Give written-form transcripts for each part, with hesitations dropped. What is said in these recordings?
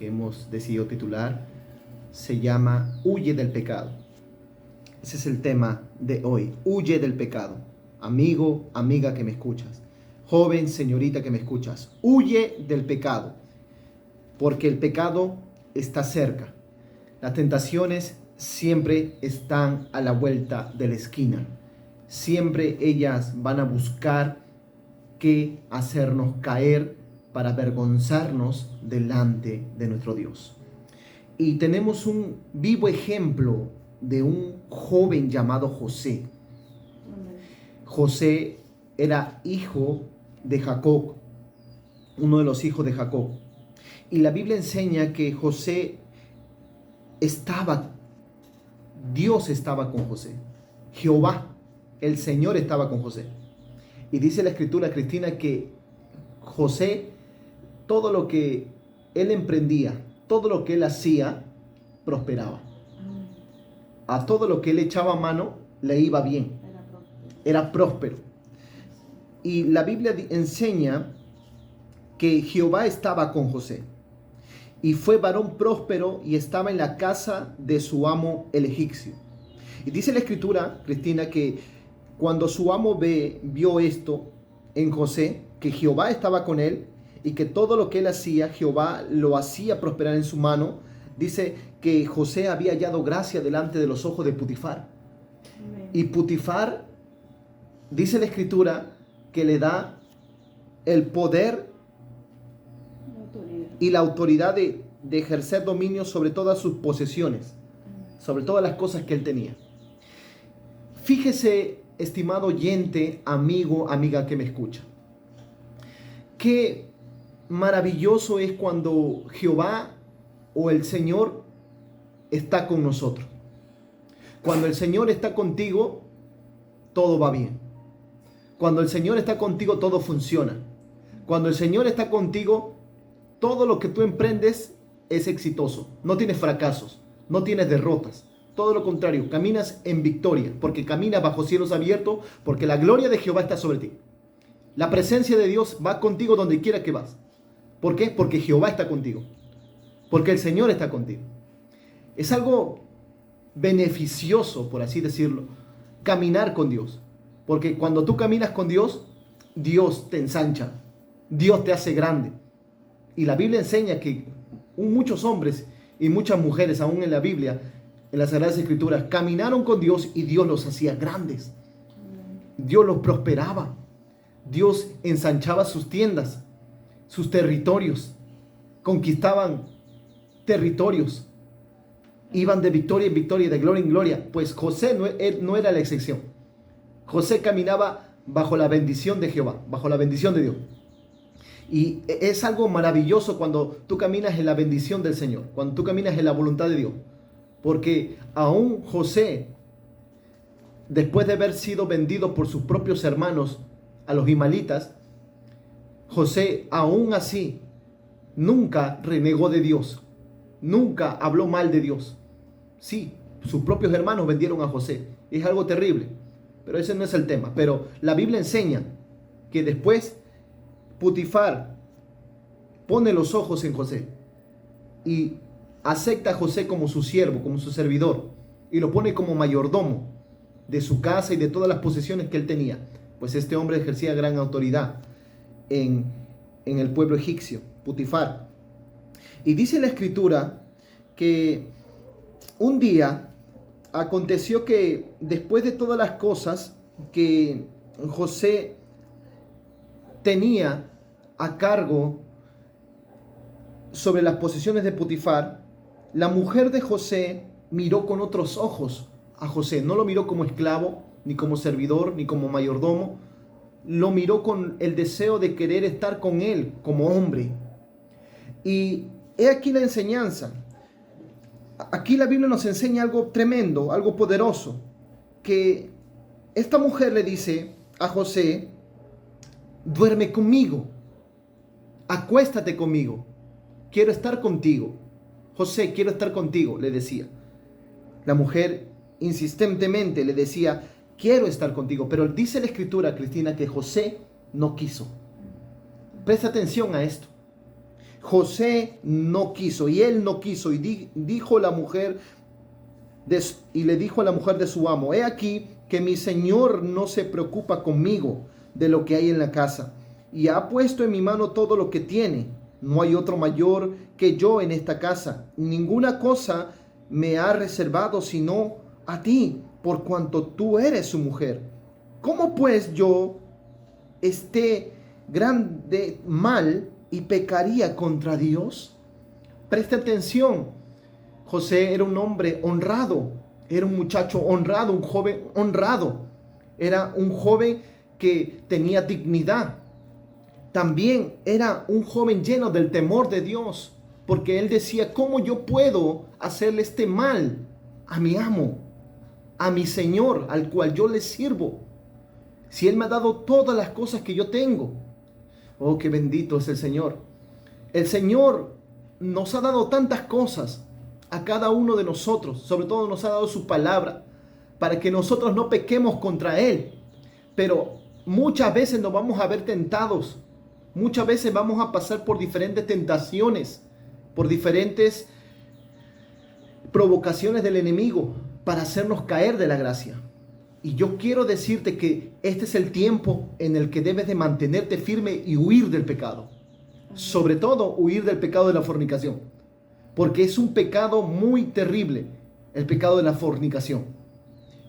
que hemos decidido titular se llama Huye del pecado. Ese es el tema de hoy, huye del pecado. Amigo, amiga que me escuchas, joven, señorita que me escuchas, huye del pecado, porque el pecado está cerca. Las tentaciones siempre están a la vuelta de la esquina. Siempre ellas van a buscar qué hacernos caer para avergonzarnos delante de nuestro Dios. Y tenemos un vivo ejemplo de un joven llamado José. José era hijo de Jacob, uno de los hijos de Jacob. Y la Biblia enseña que Dios estaba con José. Jehová, el Señor estaba con José. Y dice la Escritura, Cristina, que José, todo lo que él emprendía, todo lo que él hacía, prosperaba. A todo lo que él echaba mano, le iba bien. Era próspero. Y la Biblia enseña que Jehová estaba con José. Y fue varón próspero y estaba en la casa de su amo el egipcio. Y dice la Escritura, Cristina, que cuando su amo vio esto en José, que Jehová estaba con él y que todo lo que él hacía, Jehová lo hacía prosperar en su mano, dice que José había hallado gracia delante de los ojos de Potifar. Amén. Y Potifar, dice la Escritura, que le da el poder y la autoridad de ejercer dominio sobre todas sus posesiones, sobre todas las cosas que él tenía. Fíjese, estimado oyente, amigo, amiga que me escucha, qué maravilloso es cuando Jehová o el Señor está con nosotros. Cuando el Señor está contigo, todo va bien. Cuando el Señor está contigo, todo funciona. Cuando el Señor está contigo, todo lo que tú emprendes es exitoso. No tienes fracasos, no tienes derrotas. Todo lo contrario, caminas en victoria, porque caminas bajo cielos abiertos, porque la gloria de Jehová está sobre ti. La presencia de Dios va contigo donde quiera que vas. ¿Por qué? Porque Jehová está contigo. Porque el Señor está contigo. Es algo beneficioso, por así decirlo, caminar con Dios. Porque cuando tú caminas con Dios, Dios te ensancha, Dios te hace grande. Y la Biblia enseña que muchos hombres y muchas mujeres, aún en la Biblia, en las Sagradas Escrituras, caminaron con Dios y Dios los hacía grandes. Dios los prosperaba. Dios ensanchaba sus tiendas, sus territorios. Conquistaban territorios. Iban de victoria en victoria, de gloria en gloria. Pues José no era la excepción. José caminaba bajo la bendición de Jehová, bajo la bendición de Dios. Y es algo maravilloso cuando tú caminas en la bendición del Señor, cuando tú caminas en la voluntad de Dios. Porque aún José, después de haber sido vendido por sus propios hermanos a los ismaelitas, José aún así nunca renegó de Dios, nunca habló mal de Dios. Sí, sus propios hermanos vendieron a José. Es algo terrible, pero ese no es el tema. Pero la Biblia enseña que después Potifar pone los ojos en José y acepta a José como su siervo, como su servidor, y lo pone como mayordomo de su casa y de todas las posesiones que él tenía. Pues este hombre ejercía gran autoridad en el pueblo egipcio, Potifar. Y dice la Escritura que un día aconteció que después de todas las cosas que José tenía a cargo sobre las posesiones de Potifar, la mujer de José miró con otros ojos a José. No lo miró como esclavo, ni como servidor, ni como mayordomo. Lo miró con el deseo de querer estar con él como hombre. Y he aquí la enseñanza. Aquí la Biblia nos enseña algo tremendo, algo poderoso. Que esta mujer le dice a José: duerme conmigo, acuéstate conmigo, quiero estar contigo. José, quiero estar contigo, le decía. La mujer insistentemente le decía: quiero estar contigo. Pero dice la Escritura, Cristina, que José no quiso. Presta atención a esto. José no quiso, y él no quiso, y dijo la mujer y le dijo a la mujer de su amo: he aquí que mi señor no se preocupa conmigo de lo que hay en la casa, y ha puesto en mi mano todo lo que tiene. No hay otro mayor que yo en esta casa. Ninguna cosa me ha reservado sino a ti, por cuanto tú eres su mujer. ¿Cómo pues yo esté grande mal y pecaría contra Dios? Presta atención. José era un hombre honrado, era un muchacho honrado, un joven honrado. Era un joven que tenía dignidad. También era un joven lleno del temor de Dios, porque él decía: ¿cómo yo puedo hacerle este mal a mi amo, a mi Señor, al cual yo le sirvo, si Él me ha dado todas las cosas que yo tengo? Oh, qué bendito es el Señor. El Señor nos ha dado tantas cosas a cada uno de nosotros, sobre todo nos ha dado su palabra, para que nosotros no pequemos contra Él. Pero muchas veces nos vamos a ver tentados, muchas veces vamos a pasar por diferentes tentaciones, por diferentes provocaciones del enemigo para hacernos caer de la gracia. Y yo quiero decirte que este es el tiempo en el que debes de mantenerte firme y huir del pecado. Sobre todo huir del pecado de la fornicación, porque es un pecado muy terrible, el pecado de la fornicación.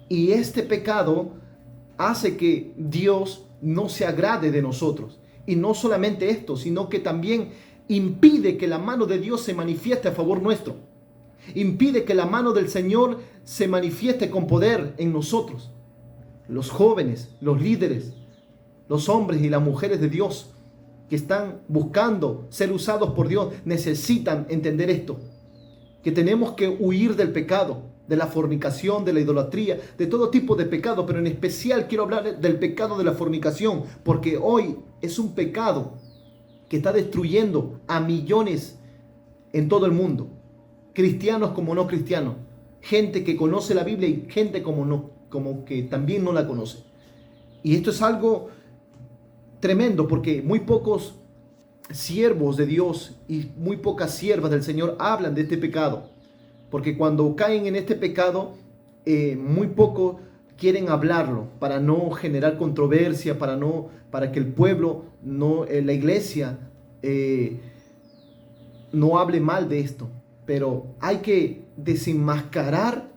Y este pecado hace que Dios no se agrade de nosotros. Y no solamente esto, sino que también impide que la mano de Dios se manifieste a favor nuestro. Impide que la mano del Señor se manifieste con poder en nosotros. Los jóvenes, los líderes, los hombres y las mujeres de Dios que están buscando ser usados por Dios necesitan entender esto, que tenemos que huir del pecado, de la fornicación, de la idolatría, de todo tipo de pecado, pero en especial quiero hablar del pecado de la fornicación, porque hoy es un pecado que está destruyendo a millones en todo el mundo, cristianos como no cristianos, gente que conoce la Biblia y gente como que también no la conoce. Y esto es algo tremendo, porque muy pocos siervos de Dios y muy pocas siervas del Señor hablan de este pecado, porque cuando caen en este pecado, muy pocos quieren hablarlo para no generar controversia, para que el pueblo, la iglesia, no hable mal de esto. Pero hay que desenmascarar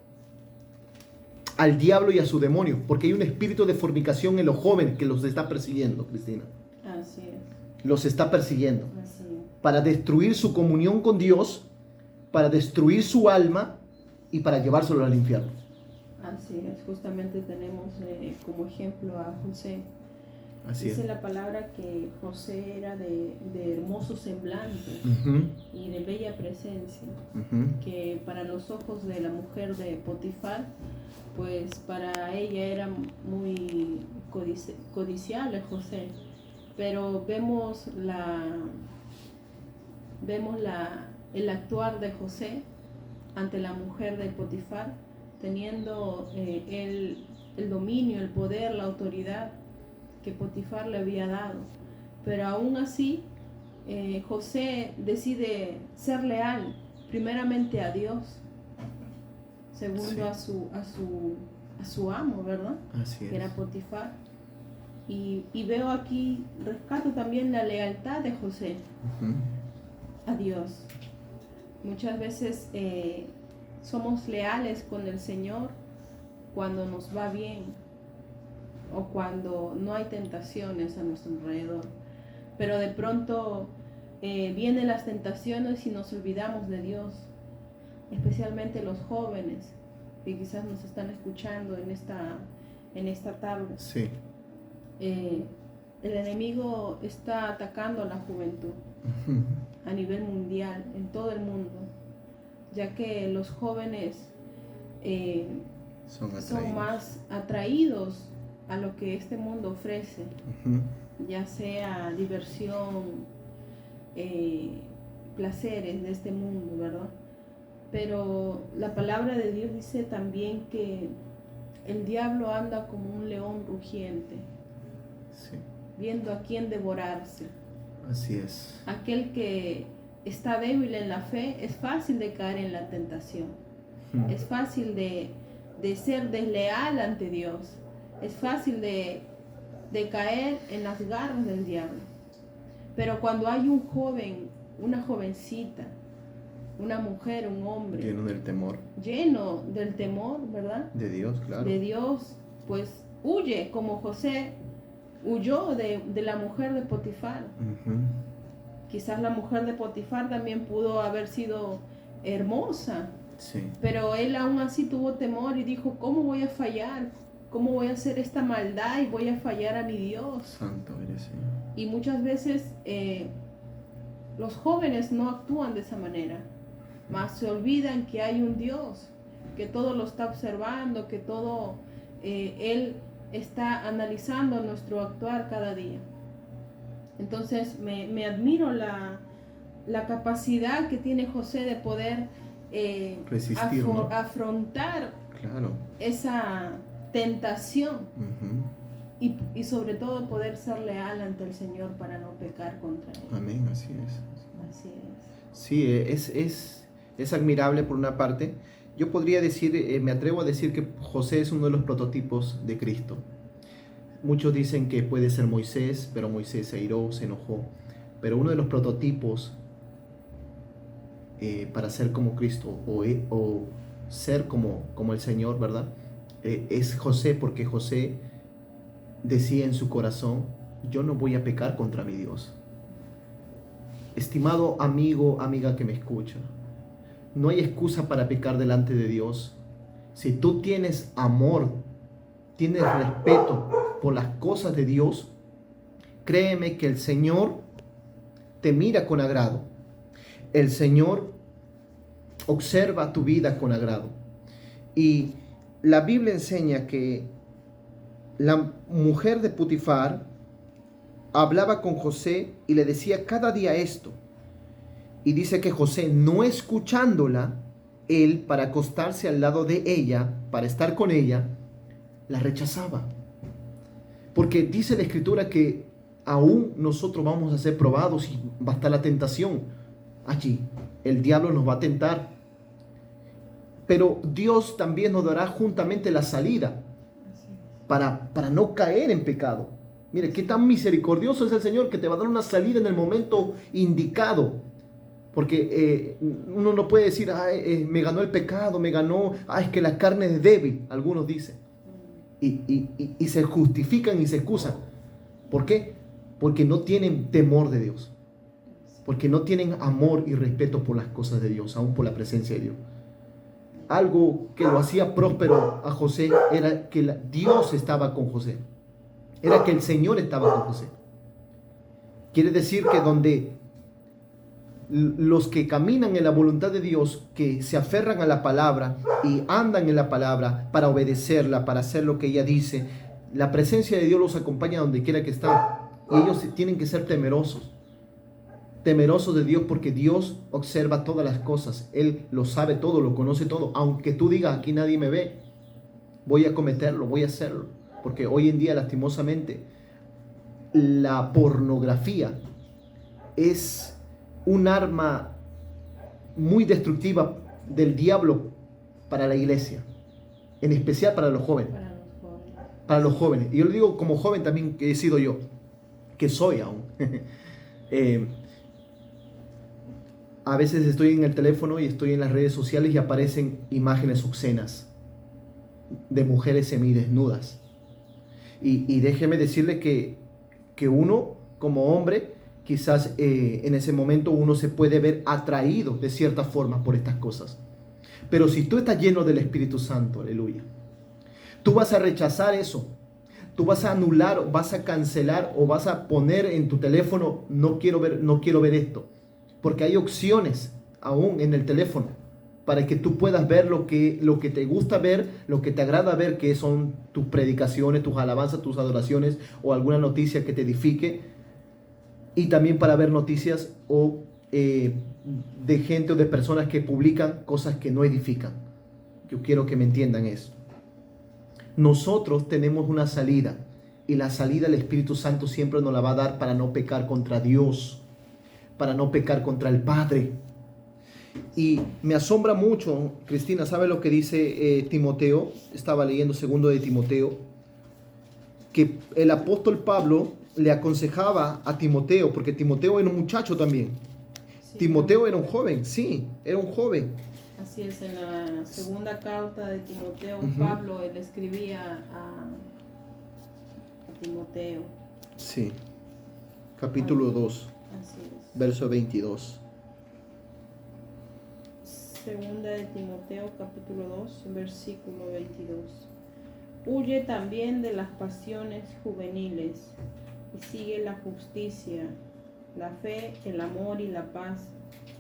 al diablo y a su demonio, porque hay un espíritu de fornicación en los jóvenes que los está persiguiendo, Cristina. Así es. Los está persiguiendo. Así es. Para destruir su comunión con Dios, para destruir su alma y para llevárselo al infierno. Así es. Justamente tenemos como ejemplo a José. Así Dice es. la palabra que José era de hermoso semblante y de bella presencia, que para los ojos de la mujer de Potifar, pues para ella era muy codiciable José. Pero vemos el actuar de José ante la mujer de Potifar, teniendo el dominio, el poder, la autoridad que Potifar le había dado. Pero aún así, José decide ser leal primeramente a Dios, segundo sí, a su amo, ¿verdad? Así es. Que era Potifar. Y veo aquí, rescato también la lealtad de José a Dios. Muchas veces somos leales con el Señor cuando nos va bien o cuando no hay tentaciones a nuestro alrededor. Pero de pronto vienen las tentaciones y nos olvidamos de Dios, especialmente los jóvenes que quizás nos están escuchando en esta tarde. Sí. El enemigo está atacando a la juventud a nivel mundial, en todo el mundo, ya que los jóvenes son más atraídos a lo que este mundo ofrece, ya sea diversión, placeres de este mundo, ¿verdad? Pero la palabra de Dios dice también que el diablo anda como un león rugiente, sí, viendo a quién devorarse. Así es. Aquel que está débil en la fe, es fácil de caer en la tentación. Es fácil de ser desleal ante Dios. Es fácil de caer en las garras del diablo. Pero cuando hay un joven, una jovencita, una mujer, un hombre lleno del temor, ¿verdad? De Dios, claro. De Dios, pues huye, como José huyó de la mujer de Potifar. Quizás la mujer de Potifar también pudo haber sido hermosa, sí, pero él aún así tuvo temor y dijo, ¿cómo voy a fallar? ¿Cómo voy a hacer esta maldad y voy a fallar a mi Dios? Santo eres, Señor. Y muchas veces los jóvenes no actúan de esa manera, mas se olvidan que hay un Dios, que todo lo está observando, que todo Él está analizando nuestro actuar cada día. Entonces me admiro la capacidad que tiene José de poder resistir, ¿no? afrontar, claro, esa tentación y sobre todo poder ser leal ante el Señor para no pecar contra Él. Amén, así es. Así es. Sí, es admirable por una parte. Yo podría decir, me atrevo a decir que José es uno de los prototipos de Cristo. Muchos dicen que puede ser Moisés, pero Moisés se airó, se enojó. Pero uno de los prototipos para ser como Cristo o ser como el Señor, ¿verdad? Es José, porque José decía en su corazón, yo no voy a pecar contra mi Dios. Estimado amigo, amiga que me escucha, no hay excusa para pecar delante de Dios. Si tú tienes amor, tienes respeto por las cosas de Dios, créeme que el Señor te mira con agrado. El Señor observa tu vida con agrado. Y la Biblia enseña que la mujer de Potifar hablaba con José y le decía cada día esto. Y dice que José, no escuchándola, él para acostarse al lado de ella, para estar con ella, la rechazaba. Porque dice la Escritura que aún nosotros vamos a ser probados y va a estar la tentación. Allí el diablo nos va a tentar. Pero Dios también nos dará juntamente la salida para no caer en pecado. Mire, qué tan misericordioso es el Señor que te va a dar una salida en el momento indicado. Porque uno no puede decir, me ganó el pecado, me ganó, es que la carne es débil, algunos dicen. Y se justifican y se excusan. ¿Por qué? Porque no tienen temor de Dios. Porque no tienen amor y respeto por las cosas de Dios, aún por la presencia de Dios. Algo que lo hacía próspero a José era que Dios estaba con José. Era que el Señor estaba con José. Quiere decir que donde los que caminan en la voluntad de Dios, que se aferran a la palabra y andan en la palabra para obedecerla, para hacer lo que ella dice, la presencia de Dios los acompaña donde quiera que estén. Y ellos tienen que ser temerosos de Dios, porque Dios observa todas las cosas. Él lo sabe todo, lo conoce todo. Aunque tú digas, aquí nadie me ve, voy a cometerlo, voy a hacerlo. Porque hoy en día, lastimosamente, la pornografía es un arma muy destructiva del diablo para la iglesia, en especial para los jóvenes. Para los jóvenes. Y yo lo digo como joven también, que he sido yo, que soy aún. A veces estoy en el teléfono y estoy en las redes sociales y aparecen imágenes obscenas de mujeres semidesnudas. Y déjeme decirle que uno, como hombre, quizás en ese momento uno se puede ver atraído de cierta forma por estas cosas. Pero si tú estás lleno del Espíritu Santo, aleluya, tú vas a rechazar eso. Tú vas a anular, vas a cancelar o vas a poner en tu teléfono, no quiero ver esto. Porque hay opciones aún en el teléfono para que tú puedas ver lo que te gusta ver, lo que te agrada ver, que son tus predicaciones, tus alabanzas, tus adoraciones o alguna noticia que te edifique. Y también para ver noticias de gente o de personas que publican cosas que no edifican. Yo quiero que me entiendan eso. Nosotros tenemos una salida, y la salida el Espíritu Santo siempre nos la va a dar para no pecar contra Dios. para no pecar contra el Padre. Y me asombra mucho, Cristina, ¿sabe lo que dice Timoteo? Estaba leyendo 2 de Timoteo, que el apóstol Pablo le aconsejaba a Timoteo, porque Timoteo era un muchacho también. Sí, Timoteo era un joven, sí, era un joven. así es, en la segunda carta de Timoteo, Ujú. Pablo él escribía a Timoteo. Sí, capítulo 2, Así es. verso 22. Segunda de Timoteo, capítulo 2, versículo 22. Huye también de las pasiones juveniles y sigue la justicia, la fe, el amor y la paz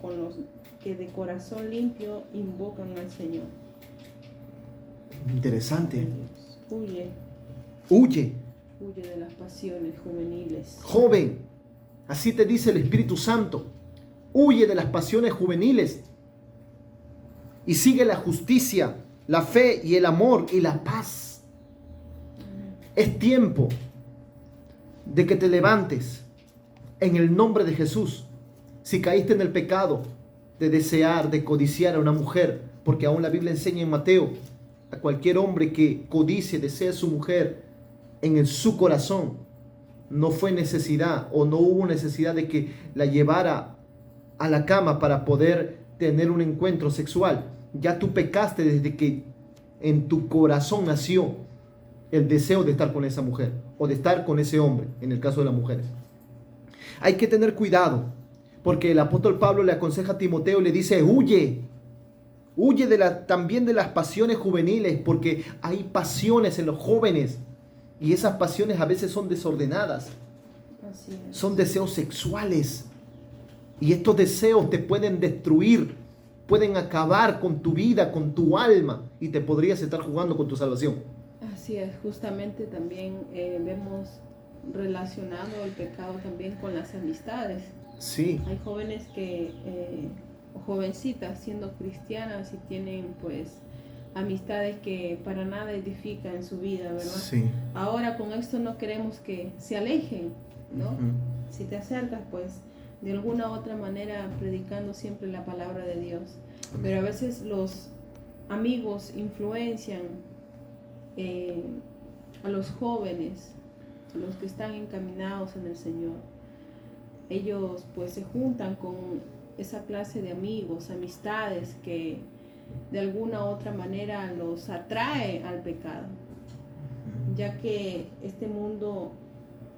con los que de corazón limpio invocan al Señor. Interesante. Huye, Huye, huye de las pasiones juveniles. joven, así te dice el Espíritu Santo. Huye de las pasiones juveniles y sigue la justicia, la fe y el amor y la paz. Es tiempo de que te levantes en el nombre de Jesús. Si caíste en el pecado de desear, de codiciar a una mujer, porque aún la Biblia enseña en Mateo, a cualquier hombre que codicie, desee a su mujer en su corazón, no fue necesidad o no hubo necesidad de que la llevara a la cama para poder tener un encuentro sexual. Ya tú pecaste desde que en tu corazón nació el deseo de estar con esa mujer o de estar con ese hombre, en el caso de las mujeres. Hay que tener cuidado, porque el apóstol Pablo le aconseja a Timoteo y le dice, huye también de las pasiones juveniles, porque hay pasiones en los jóvenes y esas pasiones a veces son desordenadas, Así es. son deseos sexuales y estos deseos te pueden destruir, pueden acabar con tu vida, con tu alma y te podrías estar jugando con tu salvación. Así es, justamente también vemos relacionado el pecado también con las amistades. Sí, Hay jóvenes que, o jovencitas siendo cristianas y tienen pues amistades que para nada edifican su vida, ¿verdad? sí. Ahora con esto no queremos que se alejen, ¿no? Ujú. Si te acercas pues de alguna u otra manera predicando siempre la palabra de Dios. Amén. Pero a veces los amigos influencian a los jóvenes, a los que están encaminados en el Señor. Ellos pues se juntan con esa clase de amigos, amistades que de alguna u otra manera los atrae al pecado, ya que este mundo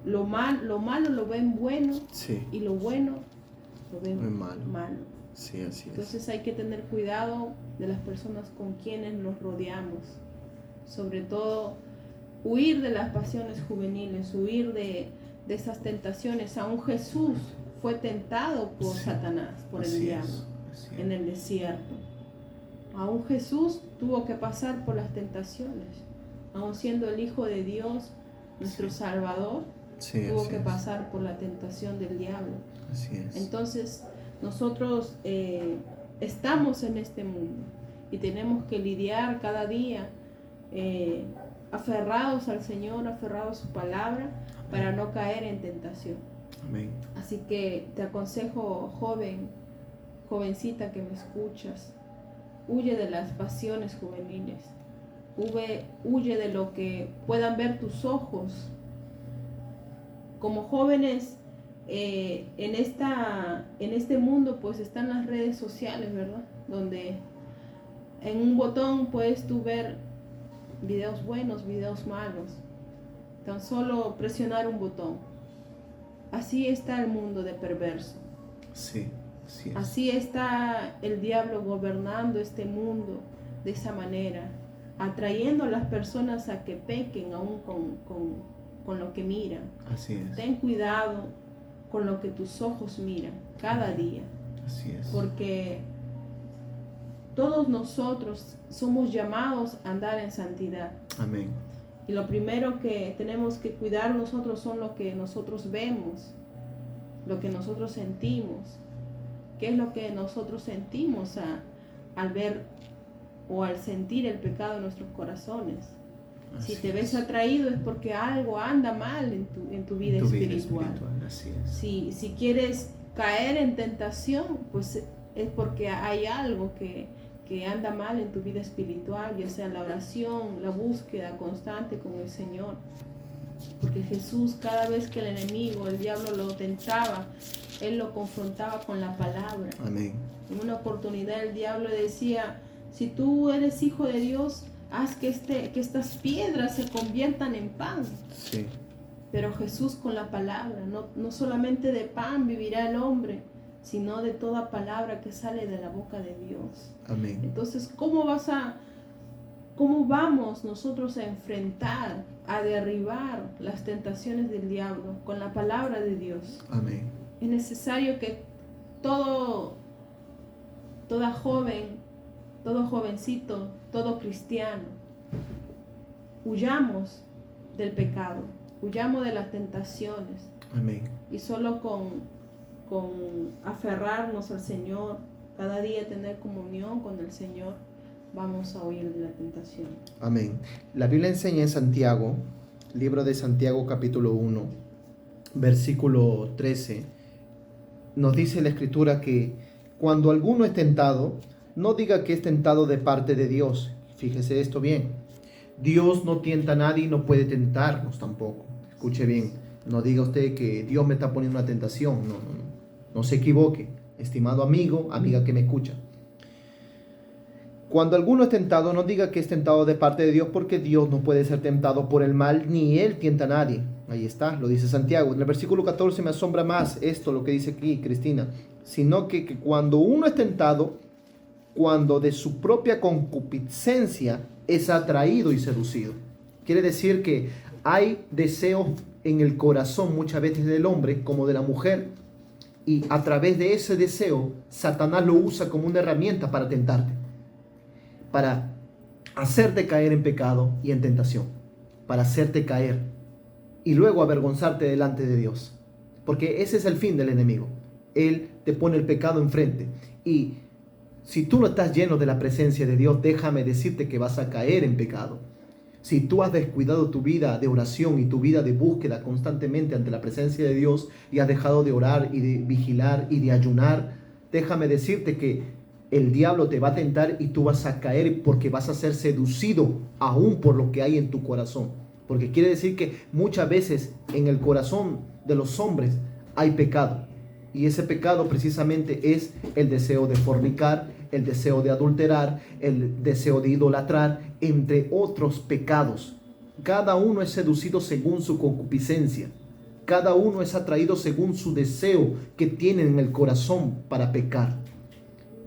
lo malo lo ven bueno Sí, y lo bueno lo ven muy malo. malo. Sí, así es. Entonces hay que tener cuidado de las personas con quienes nos rodeamos, sobre todo huir de las pasiones juveniles, huir de esas tentaciones. Aún Jesús fue tentado por Sí, Satanás, por el así diablo, es, así es. en el desierto. Aún Jesús tuvo que pasar por las tentaciones, aún siendo el Hijo de Dios, nuestro Sí. Salvador, Sí, tuvo así que es. pasar por la tentación del diablo. Así es. Entonces nosotros estamos en este mundo y tenemos que lidiar cada día aferrados al Señor, aferrados a su palabra, para no caer en tentación. Amén. Así que te aconsejo, jovencita que me escuchas, huye de las pasiones juveniles, huye de lo que puedan ver tus ojos. Como jóvenes en este mundo pues están las redes sociales, ¿verdad? Donde en un botón puedes tú ver videos buenos, videos malos. Tan solo presionar un botón. Así está el mundo de perverso. Sí, así es. Así está el diablo gobernando este mundo de esa manera, atrayendo a las personas a que pequen aún con lo que miran. Así es. Ten cuidado con lo que tus ojos miran cada día, Así es. porque todos nosotros somos llamados a andar en santidad. Amén. Y lo primero que tenemos que cuidar nosotros son lo que nosotros vemos, lo que nosotros sentimos. ¿Qué es lo que nosotros sentimos al ver o al sentir el pecado en nuestros corazones? Así Si te ves es. atraído es porque algo anda mal en tu vida Tu vida espiritual. Así es. Si quieres caer en tentación, pues es porque hay algo que anda mal en tu vida espiritual, ya sea la oración, la búsqueda constante con el Señor. Porque Jesús, cada vez que el enemigo, el diablo lo tentaba, Él lo confrontaba con la palabra. Amén. En una oportunidad el diablo decía, si tú eres hijo de Dios, haz que estas piedras se conviertan en pan. Sí. Pero Jesús con la palabra, no solamente de pan vivirá el hombre, sino de toda palabra que sale de la boca de Dios. Amén. Entonces, ¿cómo vamos nosotros a enfrentar, a derribar las tentaciones del diablo? Con la palabra de Dios. Amén. Es necesario que toda joven, todo jovencito, todo cristiano, huyamos del pecado, huyamos de las tentaciones. Amén. Y solo con aferrarnos al Señor, cada día tener comunión con el Señor, vamos a huir de la tentación. Amén. La Biblia enseña en Santiago, libro de Santiago capítulo 1, versículo 13, nos dice la Escritura que cuando alguno es tentado, no diga que es tentado de parte de Dios. Fíjese esto bien. Dios no tienta a nadie y no puede tentarnos tampoco. Escuche bien. No diga usted que Dios me está poniendo una tentación. No se equivoque, estimado amigo, amiga que me escucha. Cuando alguno es tentado, no diga que es tentado de parte de Dios, porque Dios no puede ser tentado por el mal, ni Él tienta a nadie. Ahí está, lo dice Santiago. En el versículo 14 me asombra más esto, lo que dice aquí Cristina. Sino que cuando uno es tentado, cuando de su propia concupiscencia es atraído y seducido. Quiere decir que hay deseos en el corazón muchas veces del hombre como de la mujer, y a través de ese deseo Satanás lo usa como una herramienta para tentarte, para hacerte caer en pecado y en tentación, para hacerte caer y luego avergonzarte delante de Dios, porque ese es el fin del enemigo. Él te pone el pecado enfrente, y si tú no estás lleno de la presencia de Dios, déjame decirte que vas a caer en pecado. Si tú has descuidado tu vida de oración y tu vida de búsqueda constantemente ante la presencia de Dios, y has dejado de orar y de vigilar y de ayunar, déjame decirte que el diablo te va a tentar y tú vas a caer, porque vas a ser seducido aún por lo que hay en tu corazón. Porque quiere decir que muchas veces en el corazón de los hombres hay pecado. Y ese pecado precisamente es el deseo de fornicar, el deseo de adulterar, el deseo de idolatrar, entre otros pecados. Cada uno es seducido según su concupiscencia. Cada uno es atraído según su deseo que tiene en el corazón para pecar.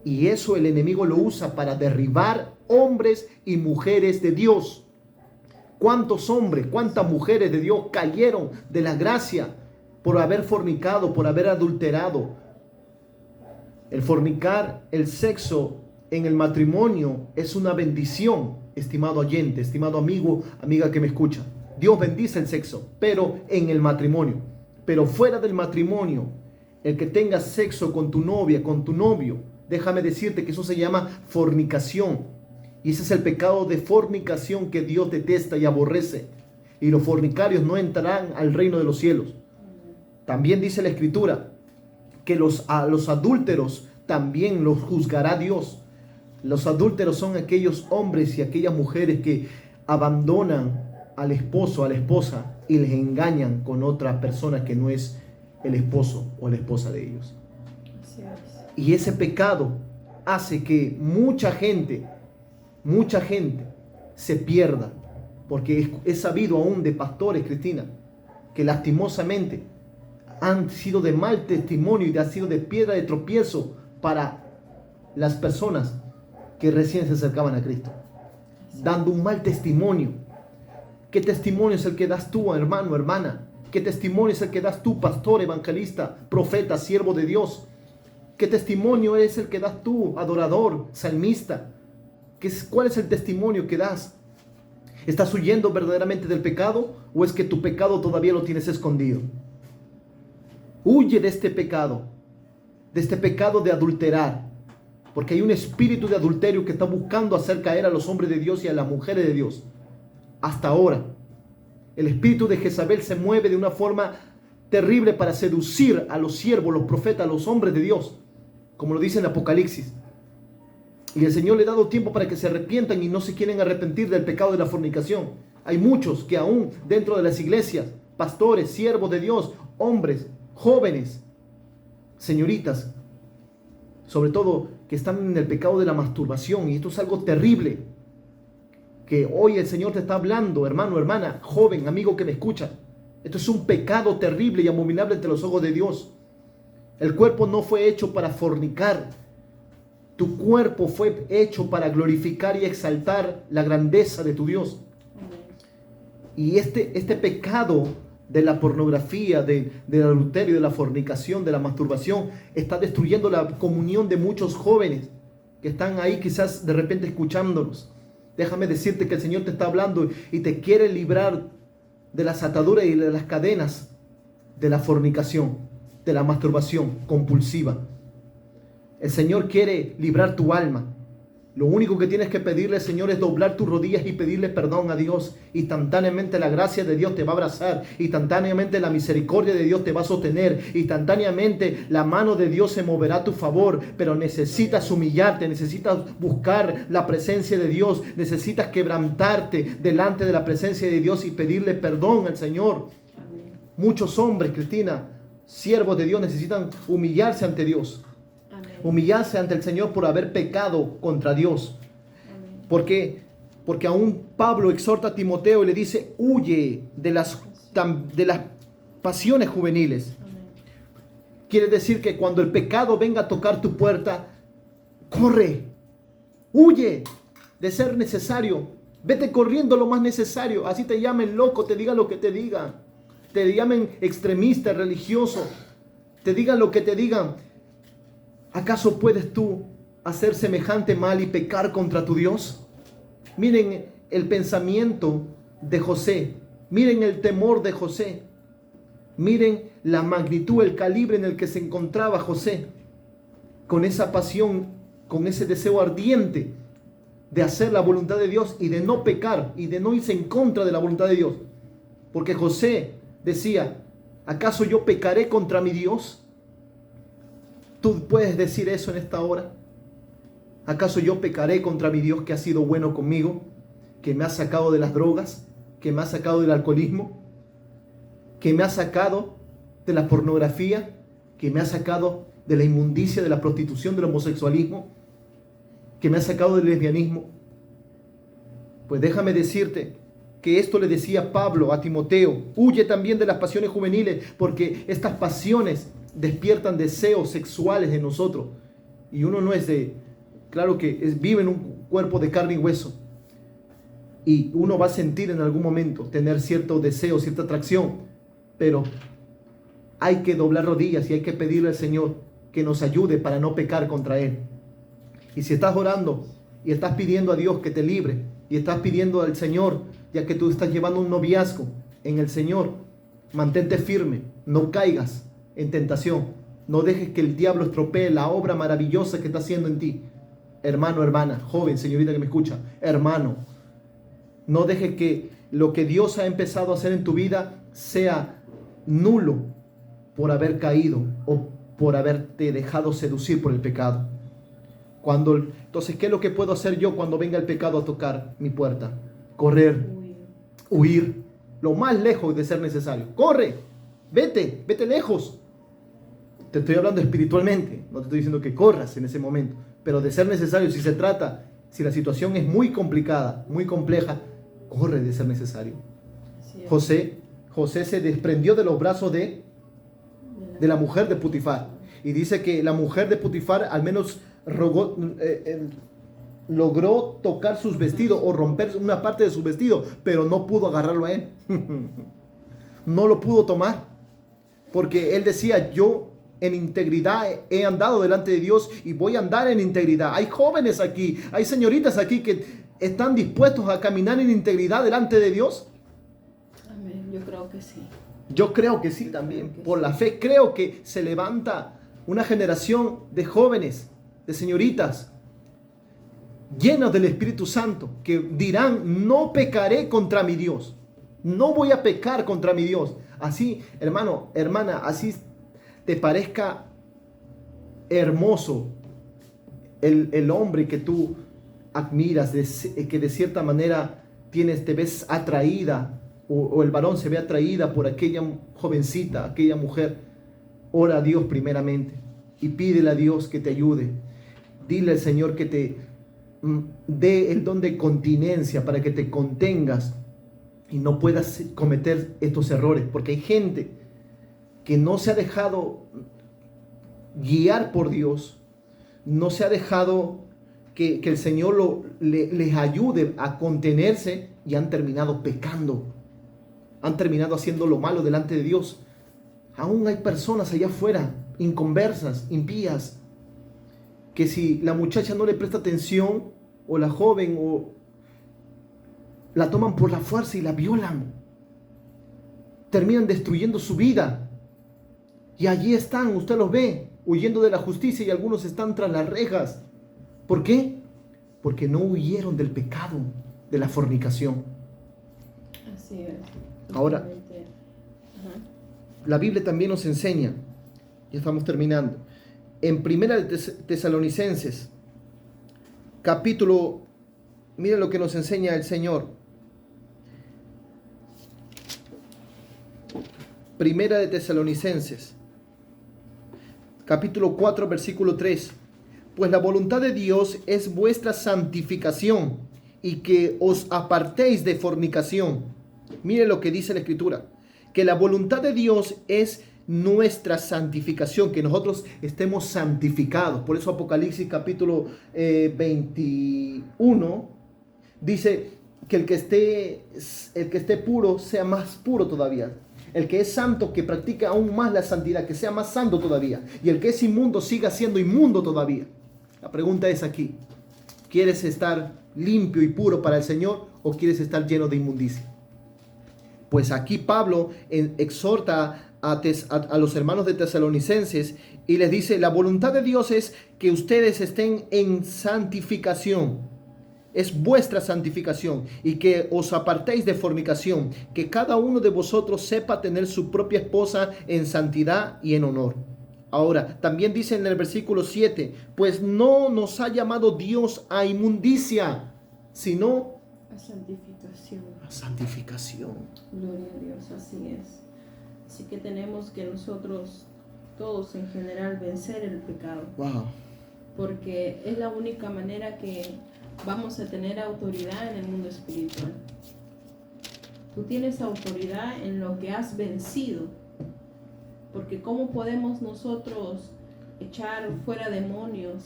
Y eso el enemigo lo usa para derribar hombres y mujeres de Dios. ¿Cuántos hombres, cuántas mujeres de Dios cayeron de la gracia por haber fornicado, por haber adulterado? El fornicar, el sexo en el matrimonio es una bendición, estimado oyente, estimado amigo, amiga que me escucha. Dios bendice el sexo, pero en el matrimonio. Pero fuera del matrimonio, el que tenga sexo con tu novia, con tu novio, déjame decirte que eso se llama fornicación. Y ese es el pecado de fornicación que Dios detesta y aborrece. Y los fornicarios no entrarán al reino de los cielos. También dice la Escritura que a los adúlteros también los juzgará Dios. Los adúlteros son aquellos hombres y aquellas mujeres que abandonan al esposo, a la esposa, y les engañan con otra persona que no es el esposo o la esposa de ellos. Y ese pecado hace que mucha gente se pierda, porque es sabido aún de pastores, Cristina, que lastimosamente han sido de mal testimonio y han sido de piedra de tropiezo para las personas que recién se acercaban a Cristo, dando un mal testimonio. ¿Qué testimonio es el que das tú, hermano, hermana? ¿Qué testimonio es el que das tú, pastor, evangelista, profeta, siervo de Dios? ¿Qué testimonio es el que das tú, adorador, salmista? ¿Cuál es el testimonio que das? ¿Estás huyendo verdaderamente del pecado, o es que tu pecado todavía lo tienes escondido? Huye de este pecado de adulterar, porque hay un espíritu de adulterio que está buscando hacer caer a los hombres de Dios y a las mujeres de Dios. Hasta ahora, el espíritu de Jezabel se mueve de una forma terrible para seducir a los siervos, los profetas, a los hombres de Dios, como lo dice en Apocalipsis. Y el Señor le ha dado tiempo para que se arrepientan y no se quieren arrepentir del pecado de la fornicación. Hay muchos que aún dentro de las iglesias, pastores, siervos de Dios, hombres, jóvenes, señoritas, sobre todo que están en el pecado de la masturbación. Y esto es algo terrible, que hoy el Señor te está hablando, hermano, hermana, joven, amigo que me escucha. Esto es un pecado terrible y abominable ante los ojos de Dios. El cuerpo no fue hecho para fornicar. Tu cuerpo fue hecho para glorificar y exaltar la grandeza de tu Dios. Y este pecado de la pornografía, del adulterio, de la fornicación, de la masturbación, está destruyendo la comunión de muchos jóvenes que están ahí quizás de repente escuchándonos. Déjame decirte que el Señor te está hablando y te quiere librar de las ataduras y de las cadenas de la fornicación, de la masturbación compulsiva. El Señor quiere librar tu alma. Lo único que tienes que pedirle al Señor es doblar tus rodillas y pedirle perdón a Dios. Instantáneamente la gracia de Dios te va a abrazar. Instantáneamente la misericordia de Dios te va a sostener. Instantáneamente la mano de Dios se moverá a tu favor. Pero necesitas humillarte, necesitas buscar la presencia de Dios. Necesitas quebrantarte delante de la presencia de Dios y pedirle perdón al Señor. Amén. Muchos hombres, Cristina, siervos de Dios, necesitan humillarse ante Dios. Humillarse ante el Señor por haber pecado contra Dios. Amén. Porque aún Pablo exhorta a Timoteo y le dice: huye de las pasiones juveniles. Amén. Quiere decir que cuando el pecado venga a tocar tu puerta, corre, huye de ser necesario. Vete corriendo lo más necesario. Así te llamen loco, te digan lo que te digan. Te llamen extremista, religioso. Te digan lo que te digan. ¿Acaso puedes tú hacer semejante mal y pecar contra tu Dios? Miren el pensamiento de José. Miren el temor de José. Miren la magnitud, el calibre en el que se encontraba José. Con esa pasión, con ese deseo ardiente de hacer la voluntad de Dios y de no pecar y de no irse en contra de la voluntad de Dios. Porque José decía: ¿acaso yo pecaré contra mi Dios? ¿Tú puedes decir eso en esta hora? ¿Acaso yo pecaré contra mi Dios que ha sido bueno conmigo? ¿Que me ha sacado de las drogas? ¿Que me ha sacado del alcoholismo? ¿Que me ha sacado de la pornografía? ¿Que me ha sacado de la inmundicia, de la prostitución, del homosexualismo? ¿Que me ha sacado del lesbianismo? Pues déjame decirte que esto le decía Pablo a Timoteo: huye también de las pasiones juveniles, porque estas pasiones despiertan deseos sexuales en nosotros. Y uno no es claro que vive en un cuerpo de carne y hueso. Y uno va a sentir en algún momento tener cierto deseo, cierta atracción. Pero hay que doblar rodillas y hay que pedirle al Señor que nos ayude para no pecar contra Él. Y si estás orando y estás pidiendo a Dios que te libre, y estás pidiendo al Señor, ya que tú estás llevando un noviazgo en el Señor, mantente firme, no caigas en tentación. No dejes que el diablo estropee la obra maravillosa que está haciendo en ti. Hermano, hermana, joven, señorita que me escucha, hermano, no dejes que lo que Dios ha empezado a hacer en tu vida sea nulo por haber caído o por haberte dejado seducir por el pecado. Entonces, ¿qué es lo que puedo hacer yo cuando venga el pecado a tocar mi puerta? Correr, huir, lo más lejos de ser necesario. Corre, vete lejos. Te estoy hablando espiritualmente, no te estoy diciendo que corras en ese momento, pero de ser necesario, si la situación es muy complicada, muy compleja, corre de ser necesario. José se desprendió de los brazos de la mujer de Potifar, y dice que la mujer de Potifar al menos logró tocar sus vestidos o romper una parte de su vestido, pero no pudo agarrarlo a él. No lo pudo tomar, porque él decía: yo en integridad he andado delante de Dios y voy a andar en integridad. Hay jóvenes aquí, hay señoritas aquí que están dispuestos a caminar en integridad delante de Dios. Amén, yo creo que sí. Yo creo que sí también. Por la fe creo que se levanta una generación de jóvenes, de señoritas, llenas del Espíritu Santo, que dirán: no pecaré contra mi Dios. No voy a pecar contra mi Dios. Así, hermano, hermana, así te parezca hermoso el hombre que tú admiras, que de cierta manera te ves atraída, o el varón se ve atraída por aquella jovencita, aquella mujer. Ora a Dios primeramente y pídele a Dios que te ayude. Dile al Señor que te dé el don de continencia para que te contengas y no puedas cometer estos errores, porque hay gente que no se ha dejado guiar por Dios, no se ha dejado que el Señor les ayude a contenerse y han terminado pecando, han terminado haciendo lo malo delante de Dios. Aún hay personas allá afuera, inconversas, impías, que si la muchacha no le presta atención, o la joven, o la toman por la fuerza y la violan, terminan destruyendo su vida. Y allí están, usted los ve, huyendo de la justicia, y algunos están tras las rejas. ¿Por qué? Porque no huyeron del pecado, de la fornicación. Así es. Ahora, la Biblia también nos enseña, ya estamos terminando, en Primera de Tesalonicenses, capítulo, mira lo que nos enseña el Señor. Primera de Tesalonicenses, capítulo 4, versículo 3. Pues la voluntad de Dios es vuestra santificación y que os apartéis de fornicación. Mire lo que dice la Escritura, que la voluntad de Dios es nuestra santificación, que nosotros estemos santificados. Por eso Apocalipsis capítulo 21 dice que el que esté puro sea más puro todavía. El que es santo, que practique aún más la santidad, que sea más santo todavía. Y el que es inmundo, siga siendo inmundo todavía. La pregunta es aquí: ¿quieres estar limpio y puro para el Señor o quieres estar lleno de inmundicia? Pues aquí Pablo exhorta a los hermanos de Tesalonicenses y les dice: la voluntad de Dios es que ustedes estén en santificación. Es vuestra santificación y que os apartéis de fornicación, que cada uno de vosotros sepa tener su propia esposa en santidad y en honor. Ahora, también dice en el versículo 7, pues no nos ha llamado Dios a inmundicia, sino a santificación. A santificación. Gloria a Dios, así es. Así que tenemos que nosotros, todos en general, vencer el pecado. Wow. Porque es la única manera que vamos a tener autoridad en el mundo espiritual. Tú tienes autoridad en lo que has vencido. Porque ¿cómo podemos nosotros echar fuera demonios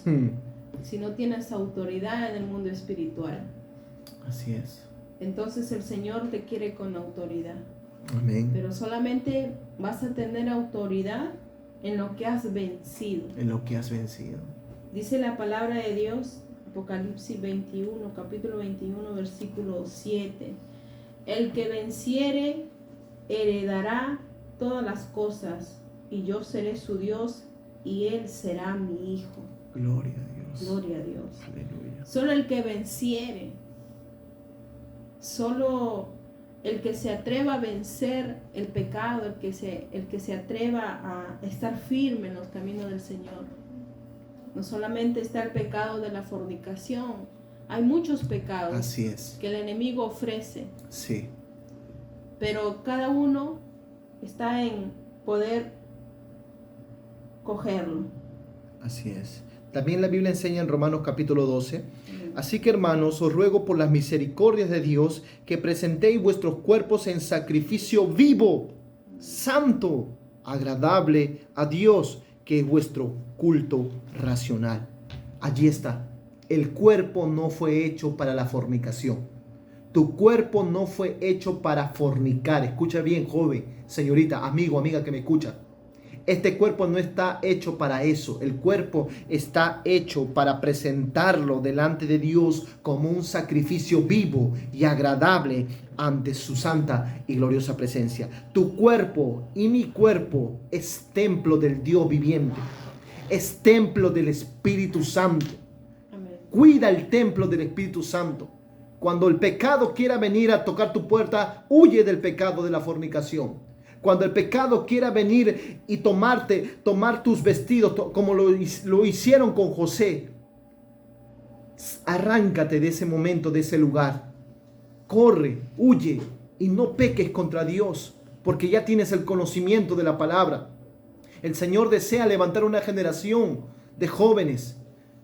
si no tienes autoridad en el mundo espiritual? Así es. Entonces el Señor te quiere con autoridad. Amén. Pero solamente vas a tener autoridad en lo que has vencido. En lo que has vencido. Dice la palabra de Dios, Apocalipsis 21, capítulo 21, versículo 7. El que venciere heredará todas las cosas, y yo seré su Dios, y él será mi hijo. Gloria a Dios. Gloria a Dios. Aleluya. Solo el que venciere, solo el que se atreva a vencer el pecado, el que se atreva a estar firme en los caminos del Señor. No solamente está el pecado de la fornicación, hay muchos pecados. Así es. Que el enemigo ofrece. Sí. Pero cada uno está en poder cogerlo. Así es. También la Biblia enseña en Romanos capítulo 12. Así que, hermanos, os ruego por las misericordias de Dios que presentéis vuestros cuerpos en sacrificio vivo, santo, agradable a Dios, que es vuestro culto racional. Allí está. El cuerpo no fue hecho para la fornicación. Tu cuerpo no fue hecho para fornicar. Escucha bien, joven, señorita, amigo, amiga que me escucha. Este cuerpo no está hecho para eso. El cuerpo está hecho para presentarlo delante de Dios como un sacrificio vivo y agradable ante su santa y gloriosa presencia. Tu cuerpo y mi cuerpo es templo del Dios viviente. Es templo del Espíritu Santo. Amén. Cuida el templo del Espíritu Santo. Cuando el pecado quiera venir a tocar tu puerta, huye del pecado de la fornicación. Cuando el pecado quiera venir y tomar tus vestidos, como lo hicieron con José, arráncate de ese momento, de ese lugar. Corre, huye y no peques contra Dios, porque ya tienes el conocimiento de la palabra. El Señor desea levantar una generación de jóvenes,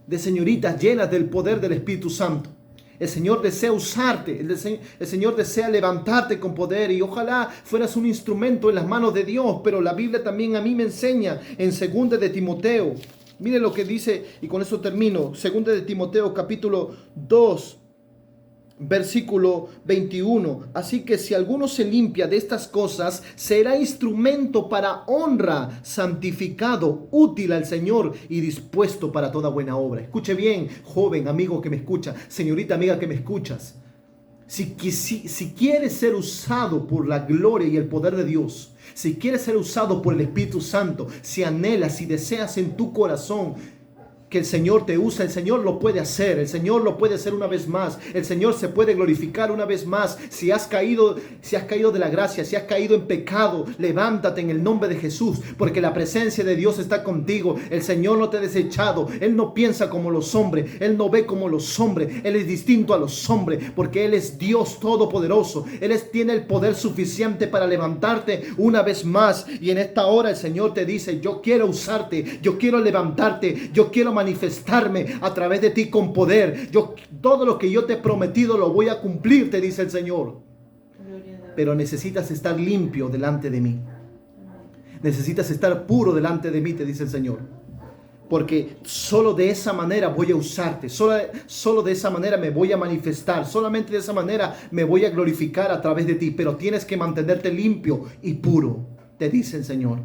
de señoritas llenas del poder del Espíritu Santo. El Señor desea usarte, el Señor desea levantarte con poder, y ojalá fueras un instrumento en las manos de Dios. Pero la Biblia también a mí me enseña en 2 de Timoteo. Mire lo que dice, y con eso termino. 2 de Timoteo capítulo 2, versículo 21. Así que si alguno se limpia de estas cosas, será instrumento para honra, santificado, útil al Señor y dispuesto para toda buena obra. Escuche bien, joven, amigo que me escucha, señorita amiga que me escuchas. Si quieres ser usado por la gloria y el poder de Dios, si quieres ser usado por el Espíritu Santo, si anhelas, si deseas en tu corazón que el Señor te usa, el Señor lo puede hacer, el Señor lo puede hacer una vez más, el Señor se puede glorificar una vez más. Si has caído de la gracia, si has caído en pecado, levántate en el nombre de Jesús, porque la presencia de Dios está contigo. El Señor no te ha desechado, Él no piensa como los hombres, Él no ve como los hombres, Él es distinto a los hombres, porque Él es Dios todopoderoso. Él tiene el poder suficiente para levantarte una vez más, y en esta hora el Señor te dice: yo quiero usarte, yo quiero levantarte, yo quiero manifestarme a través de ti con poder. Todo lo que yo te he prometido lo voy a cumplir, te dice el Señor. Pero necesitas estar limpio delante de mí. Necesitas estar puro delante de mí, te dice el Señor. Porque solo de esa manera voy a usarte. Solo de esa manera me voy a manifestar. Solamente de esa manera me voy a glorificar a través de ti. Pero tienes que mantenerte limpio y puro, te dice el Señor.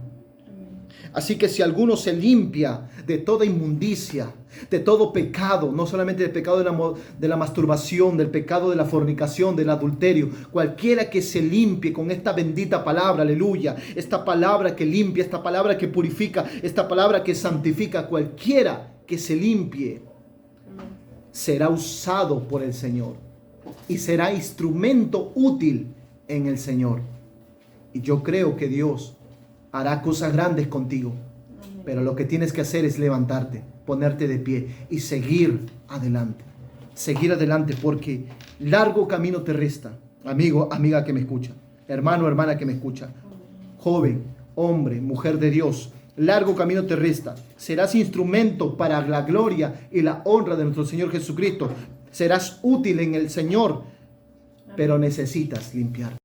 Así que si alguno se limpia de toda inmundicia, de todo pecado, no solamente del pecado de la masturbación, del pecado de la fornicación, del adulterio, cualquiera que se limpie con esta bendita palabra, aleluya, esta palabra que limpia, esta palabra que purifica, esta palabra que santifica, cualquiera que se limpie, será usado por el Señor y será instrumento útil en el Señor. Y yo creo que Dios hará cosas grandes contigo. Pero lo que tienes que hacer es levantarte, ponerte de pie y seguir adelante. Seguir adelante, porque largo camino te resta. Amigo, amiga que me escucha, hermano, hermana que me escucha, joven, hombre, mujer de Dios, largo camino te resta. Serás instrumento para la gloria y la honra de nuestro Señor Jesucristo. Serás útil en el Señor, pero necesitas limpiar.